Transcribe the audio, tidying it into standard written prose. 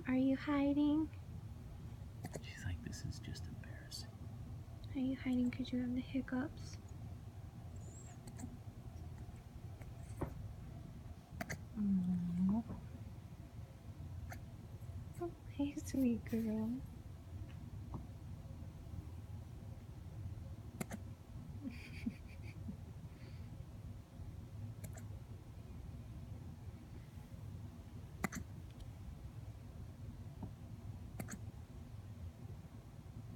Are you hiding? She's like, this is just embarrassing. Are you hiding because you have the hiccups? Oh, hey, sweet girl.